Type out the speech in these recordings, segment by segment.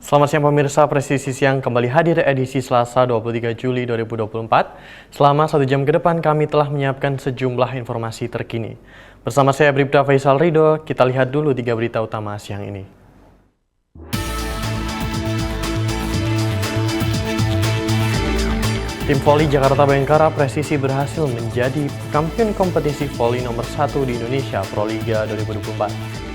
Selamat siang pemirsa, Presisi Siang kembali hadir edisi Selasa 23 Juli 2024. Selama 1 jam ke depan kami telah menyiapkan sejumlah informasi terkini. Bersama saya Bribda Faisal Ridho, kita lihat dulu 3 berita utama siang ini. Tim voli Jakarta Bayangkara Presisi berhasil menjadi kampiun kompetisi voli nomor 1 di Indonesia Proliga 2024.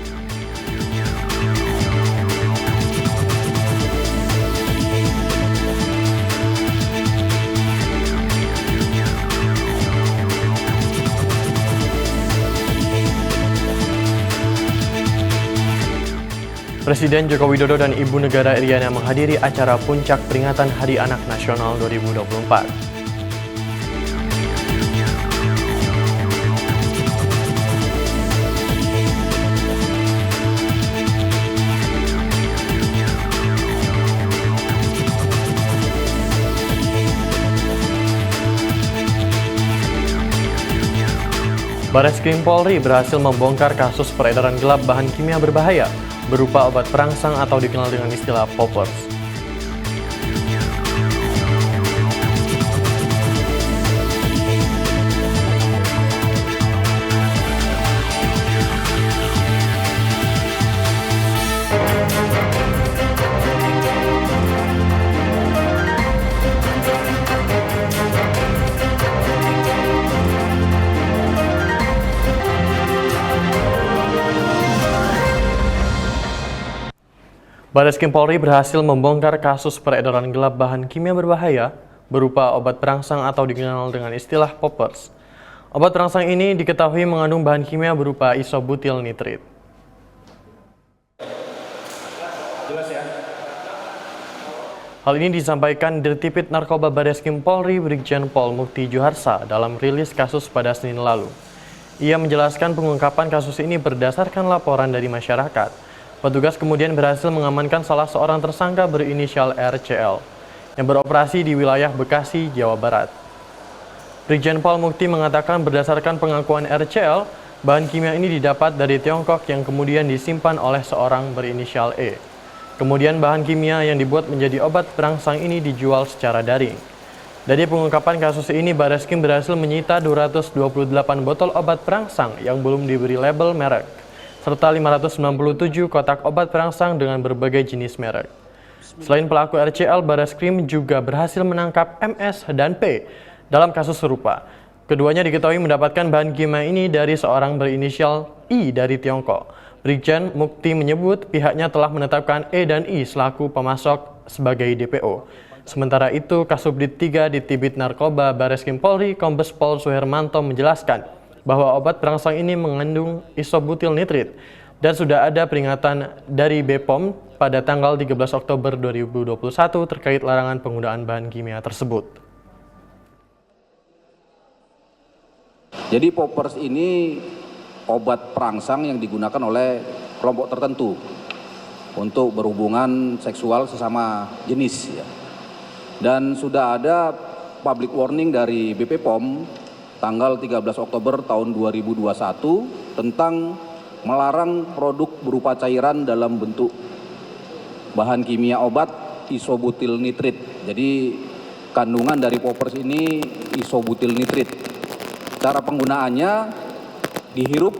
Presiden Joko Widodo dan Ibu Negara Iriana menghadiri acara puncak peringatan Hari Anak Nasional 2024. Bareskrim Polri berhasil membongkar kasus peredaran gelap bahan kimia berbahaya berupa obat perangsang atau dikenal dengan istilah poppers. Bareskrim Polri berhasil membongkar kasus peredaran gelap bahan kimia berbahaya berupa obat perangsang atau dikenal dengan istilah poppers. Obat perangsang ini diketahui mengandung bahan kimia berupa isobutil nitrit. Hal ini disampaikan Dirtipit Narkoba Bareskrim Polri Brigjen Pol Mukti Juharsa dalam rilis kasus pada Senin lalu. Ia menjelaskan pengungkapan kasus ini berdasarkan laporan dari masyarakat. Petugas kemudian berhasil mengamankan salah seorang tersangka berinisial RCL yang beroperasi di wilayah Bekasi, Jawa Barat. Brigjen Pol Mukti mengatakan berdasarkan pengakuan RCL, bahan kimia ini didapat dari Tiongkok yang kemudian disimpan oleh seorang berinisial E. Kemudian bahan kimia yang dibuat menjadi obat perangsang ini dijual secara daring. Dari pengungkapan kasus ini, Bareskrim berhasil menyita 228 botol obat perangsang yang belum diberi label merek, serta 597 kotak obat perangsang dengan berbagai jenis merek. Selain pelaku RCL, Bareskrim juga berhasil menangkap MS dan P dalam kasus serupa. Keduanya diketahui mendapatkan bahan kimia ini dari seorang berinisial I dari Tiongkok. Brigjen Mukti menyebut pihaknya telah menetapkan E dan I selaku pemasok sebagai DPO. Sementara itu, Kasubdit 3 Ditibit Narkoba Bareskrim Polri Kombes Pol Suhermanto menjelaskan bahwa obat perangsang ini mengandung isobutil nitrit dan sudah ada peringatan dari BPOM pada tanggal 13 Oktober 2021 terkait larangan penggunaan bahan kimia tersebut. Jadi poppers ini obat perangsang yang digunakan oleh kelompok tertentu untuk berhubungan seksual sesama jenis, ya. Dan sudah ada public warning dari BPOM tanggal 13 Oktober tahun 2021 tentang melarang produk berupa cairan dalam bentuk bahan kimia obat isobutil nitrit. Jadi kandungan dari poppers ini isobutil nitrit. Cara penggunaannya dihirup,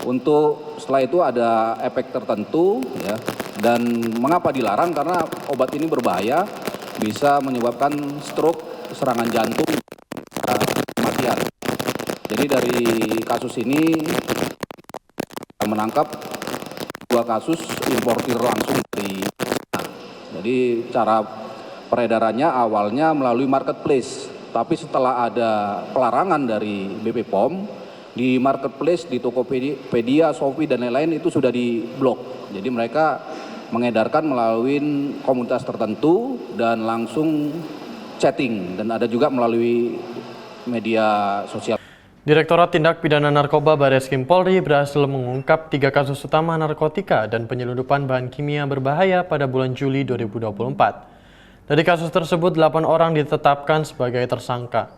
untuk setelah itu ada efek tertentu, ya. Dan mengapa dilarang? Karena obat ini berbahaya, bisa menyebabkan stroke, serangan jantung, kematian. Jadi dari kasus ini kita menangkap 2 kasus importir langsung dari China. Jadi cara peredarannya awalnya melalui marketplace, tapi setelah ada pelarangan dari BPOM di marketplace, di Tokopedia, Shopee dan lain-lain itu sudah diblok. Jadi mereka mengedarkan melalui komunitas tertentu dan langsung chatting, dan ada juga melalui media sosial. Direktorat Tindak Pidana Narkoba Bareskrim Polri berhasil mengungkap 3 kasus utama narkotika dan penyelundupan bahan kimia berbahaya pada bulan Juli 2024. Dari kasus tersebut, 8 orang ditetapkan sebagai tersangka.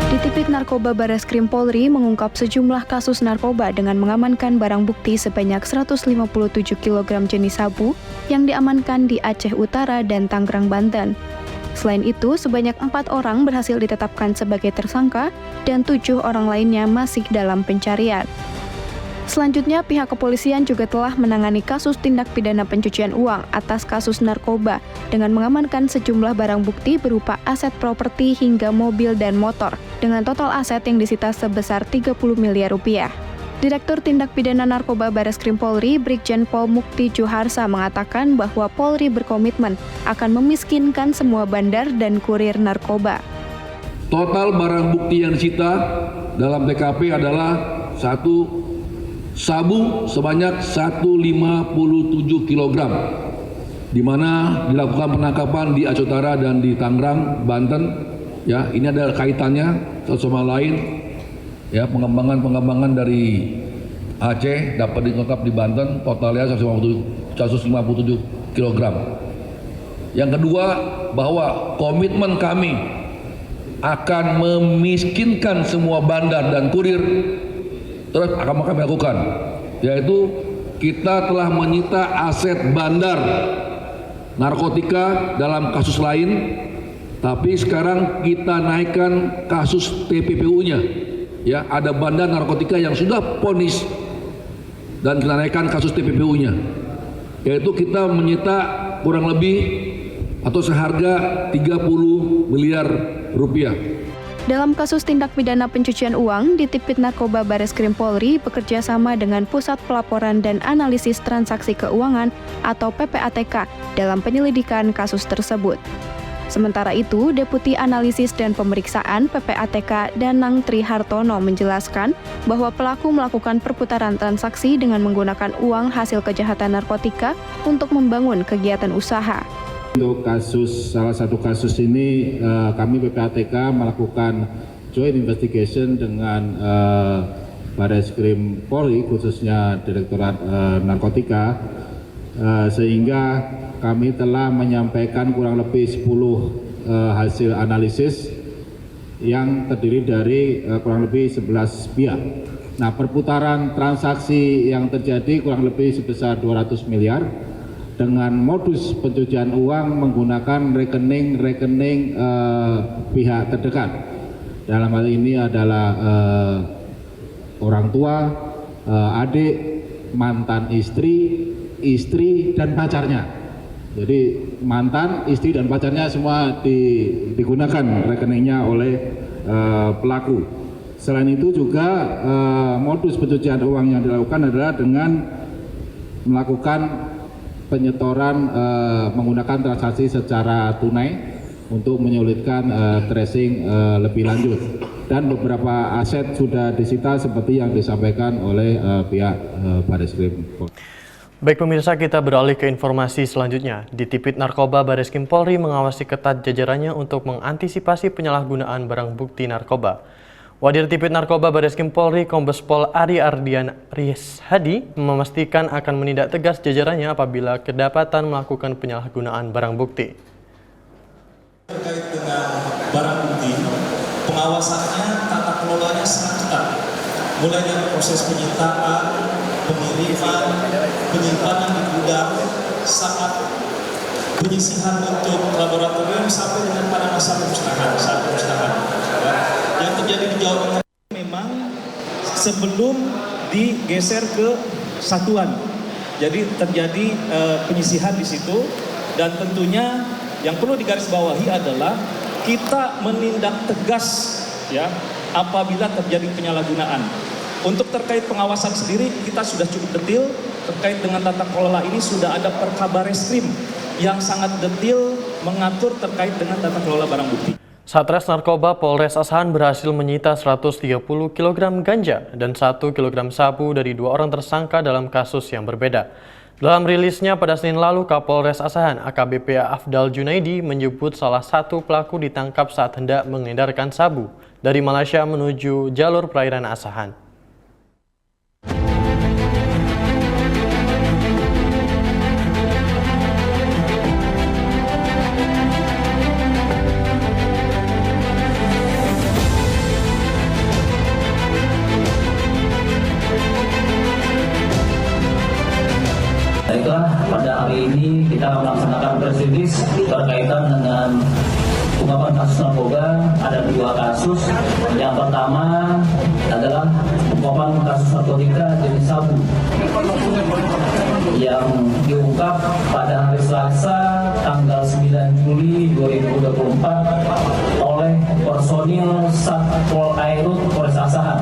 DTP Ditipit Narkoba Bareskrim Polri mengungkap sejumlah kasus narkoba dengan mengamankan barang bukti sebanyak 157 kg jenis sabu yang diamankan di Aceh Utara dan Tangerang, Banten. Selain itu, sebanyak 4 orang berhasil ditetapkan sebagai tersangka dan 7 orang lainnya masih dalam pencarian. Selanjutnya, pihak kepolisian juga telah menangani kasus tindak pidana pencucian uang atas kasus narkoba dengan mengamankan sejumlah barang bukti berupa aset properti hingga mobil dan motor dengan total aset yang disita sebesar 30 miliar rupiah. Direktur Tindak Pidana Narkoba Bareskrim Polri, Brigjen Pol Mukti Juharsa mengatakan bahwa Polri berkomitmen akan memiskinkan semua bandar dan kurir narkoba. Total barang bukti yang disita dalam TKP adalah 1 sabu sebanyak 157 kg, di mana dilakukan penangkapan di Aceh Utara dan di Tangerang, Banten. Ya, ini ada kaitannya satu sama lain. Ya, pengembangan dari Aceh dapat diungkap di Banten, totalnya 157 kg. Yang kedua, bahwa komitmen kami akan memiskinkan semua bandar dan kurir terus akan kami lakukan, yaitu kita telah menyita aset bandar narkotika dalam kasus lain, tapi sekarang kita naikkan kasus TPPU-nya. Ya, ada bandar narkotika yang sudah vonis dan kita naikkan kasus TPPU-nya, yaitu kita menyita kurang lebih atau seharga 30 miliar rupiah. Dalam kasus tindak pidana pencucian uang, Ditipit Narkoba Bareskrim Polri bekerja sama dengan Pusat Pelaporan dan Analisis Transaksi Keuangan atau PPATK dalam penyelidikan kasus tersebut. Sementara itu, Deputi Analisis dan Pemeriksaan PPATK Danang Trihartono menjelaskan bahwa pelaku melakukan perputaran transaksi dengan menggunakan uang hasil kejahatan narkotika untuk membangun kegiatan usaha. Untuk salah satu kasus ini kami PPATK melakukan joint investigation dengan Bareskrim Polri, khususnya Direktorat Narkotika, sehingga kami telah menyampaikan kurang lebih 10 hasil analisis yang terdiri dari kurang lebih 11 pihak. Nah, perputaran transaksi yang terjadi kurang lebih sebesar 200 miliar dengan modus pencucian uang menggunakan rekening pihak terdekat. Dalam hal ini adalah orang tua, adik, mantan istri dan pacarnya. Jadi mantan, istri dan pacarnya semua digunakan rekeningnya oleh pelaku. Selain itu juga modus pencucian uang yang dilakukan adalah dengan melakukan penyetoran menggunakan transaksi secara tunai untuk menyulitkan tracing lebih lanjut, dan beberapa aset sudah disita seperti yang disampaikan oleh pihak Bareskrim Polri. Baik pemirsa, kita beralih ke informasi selanjutnya. Ditipit Narkoba Bareskrim Polri mengawasi ketat jajarannya untuk mengantisipasi penyalahgunaan barang bukti narkoba. Wadir Tipit Narkoba Bareskrim Polri Kombes Pol Ari Ardian Rishadi memastikan akan menindak tegas jajarannya apabila kedapatan melakukan penyalahgunaan barang bukti. Terkait dengan barang bukti, pengawasannya, tata kelolanya sangat ketat. Mulai dari proses penyitaan, pengiriman, penyimpanan di gudang, saat penyisihan untuk laboratorium sampai dengan pada masa pemusnahan, saat pemusnahan. Yang terjadi di Jawa Tengah memang sebelum digeser ke satuan, jadi terjadi penyisihan di situ, dan tentunya yang perlu digarisbawahi adalah kita menindak tegas ya apabila terjadi penyalahgunaan. Untuk terkait pengawasan sendiri kita sudah cukup detail. Terkait dengan tata kelola ini sudah ada Perkabareskrim yang sangat detail mengatur terkait dengan tata kelola barang bukti. Satres Narkoba Polres Asahan berhasil menyita 130 kg ganja dan 1 kg sabu dari 2 orang tersangka dalam kasus yang berbeda. Dalam rilisnya pada Senin lalu, Kapolres Asahan AKBP Afdal Junaidi menyebut salah satu pelaku ditangkap saat hendak mengedarkan sabu dari Malaysia menuju jalur perairan Asahan. Alhamdulillah pada hari ini kita melaksanakan press release berkaitan dengan pengungkapan kasus narkoba. Ada 2 kasus. Yang pertama adalah pengungkapan kasus narkotika jenis sabu yang diungkap pada hari Selasa tanggal 9 Juli 2024 oleh personil Satpol Airut Polres Asahan.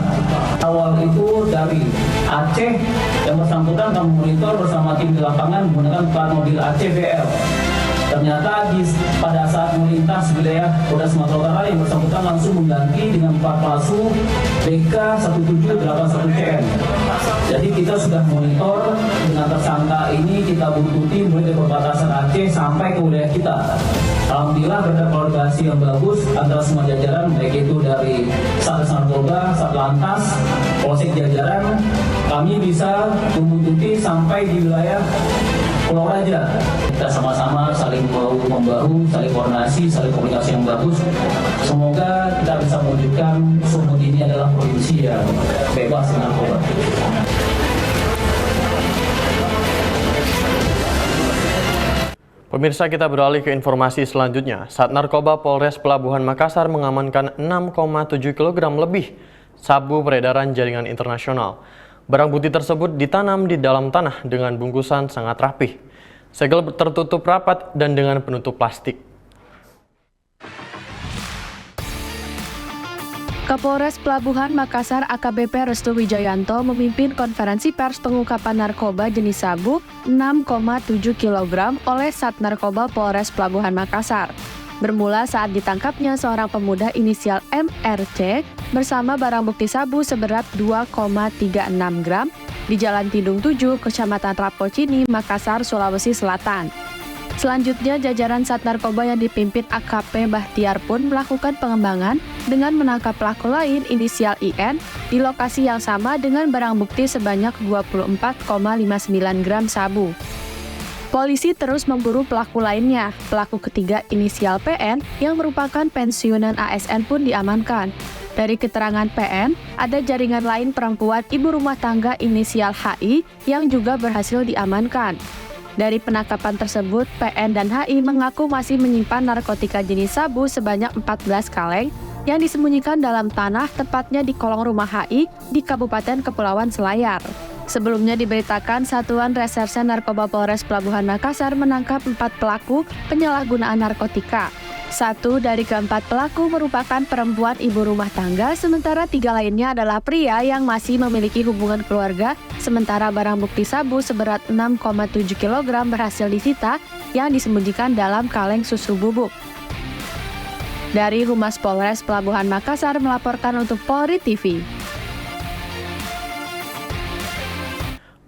Awal itu dari Aceh yang bersangkutan kami monitor bersama tim di lapangan menggunakan plat mobil Aceh BL. Ternyata pada saat melintas wilayah Polda Sumatera Utara yang bersangkutan langsung mengganti dengan plat palsu BK1781CN. Jadi kita sudah monitor dengan tersangka ini, kita buntuti mulai dari perbatasan Aceh sampai ke wilayah kita. Alhamdulillah berkat koordinasi yang bagus antara semua jajaran, baik itu dari Satgas Narkoba, Satlantas, Polsek jajaran, kami bisa membuntuti sampai di wilayah Pulau Raja. Kita sama-sama saling membahu, saling koordinasi, saling komunikasi yang bagus. Semoga kita bisa mewujudkan Sumut ini adalah provinsi yang bebas dengan narkoba. Pemirsa, kita beralih ke informasi selanjutnya. Sat Narkoba Polres Pelabuhan Makassar mengamankan 6,7 kg lebih sabu peredaran jaringan internasional. Barang bukti tersebut ditanam di dalam tanah dengan bungkusan sangat rapih. Segel tertutup rapat dan dengan penutup plastik. Kapolres Pelabuhan Makassar AKBP Restu Wijayanto memimpin konferensi pers pengungkapan narkoba jenis sabu 6,7 kg oleh Sat Narkoba Polres Pelabuhan Makassar. Bermula saat ditangkapnya seorang pemuda inisial MRC bersama barang bukti sabu seberat 2,36 gram di Jalan Tidung 7, Kecamatan Rapocini, Makassar, Sulawesi Selatan. Selanjutnya, jajaran Sat Narkoba yang dipimpin AKP Bahtiar pun melakukan pengembangan dengan menangkap pelaku lain inisial IN di lokasi yang sama dengan barang bukti sebanyak 24,59 gram sabu. Polisi terus memburu pelaku lainnya. Pelaku ketiga inisial PN yang merupakan pensiunan ASN pun diamankan. Dari keterangan PN, ada jaringan lain perempuan ibu rumah tangga inisial HI yang juga berhasil diamankan. Dari penangkapan tersebut, PN dan HI mengaku masih menyimpan narkotika jenis sabu sebanyak 14 kaleng yang disembunyikan dalam tanah, tepatnya di kolong rumah HI di Kabupaten Kepulauan Selayar. Sebelumnya diberitakan Satuan Reserse Narkoba Polres Pelabuhan Makassar menangkap 4 pelaku penyalahgunaan narkotika. 1 dari keempat pelaku merupakan perempuan ibu rumah tangga, sementara 3 lainnya adalah pria yang masih memiliki hubungan keluarga, sementara barang bukti sabu seberat 6,7 kg berhasil disita yang disembunyikan dalam kaleng susu bubuk. Dari Humas Polres Pelabuhan Makassar melaporkan untuk Polri TV.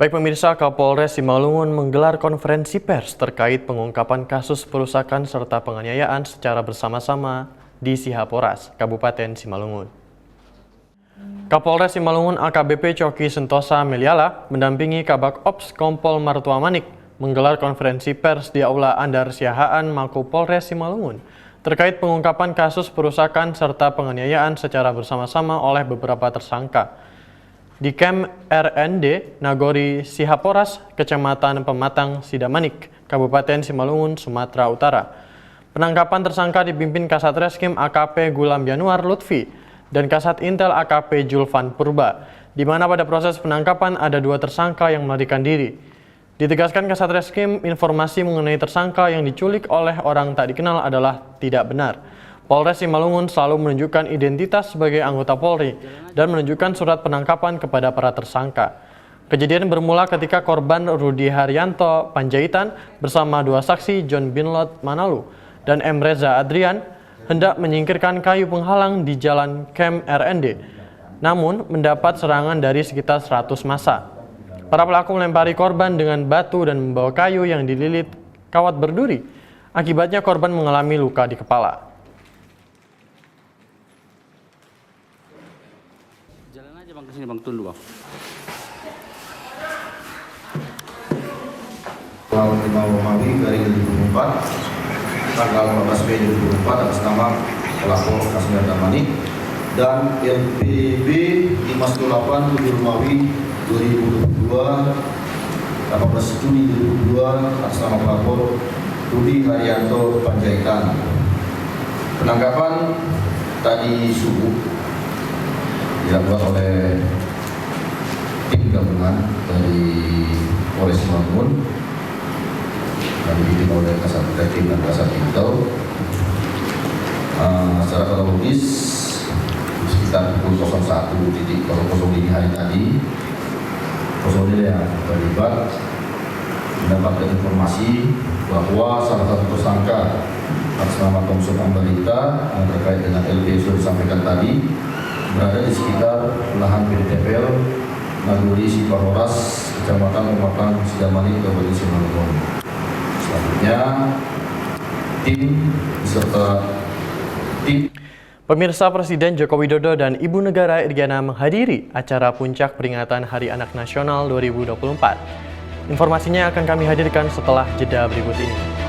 Baik pemirsa, Kapolres Simalungun menggelar konferensi pers terkait pengungkapan kasus perusakan serta penganiayaan secara bersama-sama di Sihaporas, Kabupaten Simalungun. Kapolres Simalungun AKBP Coki Sentosa Meliala mendampingi Kabak Ops Kompol Martua Manik menggelar konferensi pers di Aula Andar Siahaan Mako Polres Simalungun terkait pengungkapan kasus perusakan serta penganiayaan secara bersama-sama oleh beberapa tersangka di Kem RND Nagori Sihaporas, Kecamatan Pematang Sidamanik, Kabupaten Simalungun, Sumatera Utara. Penangkapan tersangka dipimpin Kasat Reskrim AKP Gulam Januar Lutfi dan Kasat Intel AKP Julvan Purba, di mana pada proses penangkapan ada 2 tersangka yang melarikan diri. Ditegaskan Kasat Reskrim, informasi mengenai tersangka yang diculik oleh orang tak dikenal adalah tidak benar. Polres Simalungun selalu menunjukkan identitas sebagai anggota Polri dan menunjukkan surat penangkapan kepada para tersangka. Kejadian bermula ketika korban Rudi Haryanto Panjaitan bersama 2 saksi John Binlot Manalu dan M. Reza Adrian hendak menyingkirkan kayu penghalang di Jalan Kem RND, namun mendapat serangan dari sekitar 100 massa. Para pelaku melempari korban dengan batu dan membawa kayu yang dililit kawat berduri. Akibatnya korban mengalami luka di kepala. Jalan aja bang, kesini bang, tunduk bang. Lawan 5 Romawi dari 2004, tanggal 14 Mei 2004 atas nama pelaku Kasmir Damani, dan LPB 518 7 Romawi 2022 18 Juni 2022 atas nama pelapor Rudi Haryanto Panjaitan. Penangkapan tadi subuh dilakukan oleh tim gabungan dari Polres Mangun yang dipimpin oleh Kasat Detektif dan Kasat Intel. Secara kronologis sekitar pukul 01.00 dini hari tadi, personil yang terlibat mendapatkan informasi bahwa salah satu tersangka atas nama Tomson Ambarita yang terkait dengan LB sudah disampaikan tadi berada di sekitar lahan PDTPL Naguri Sipahoras, Kecamatan Pematang Sidamani, Kabupaten Simalungun. Selanjutnya tim beserta Pemirsa, Presiden Joko Widodo dan Ibu Negara Iriana menghadiri acara puncak peringatan Hari Anak Nasional 2024. Informasinya akan kami hadirkan setelah jeda berikut ini.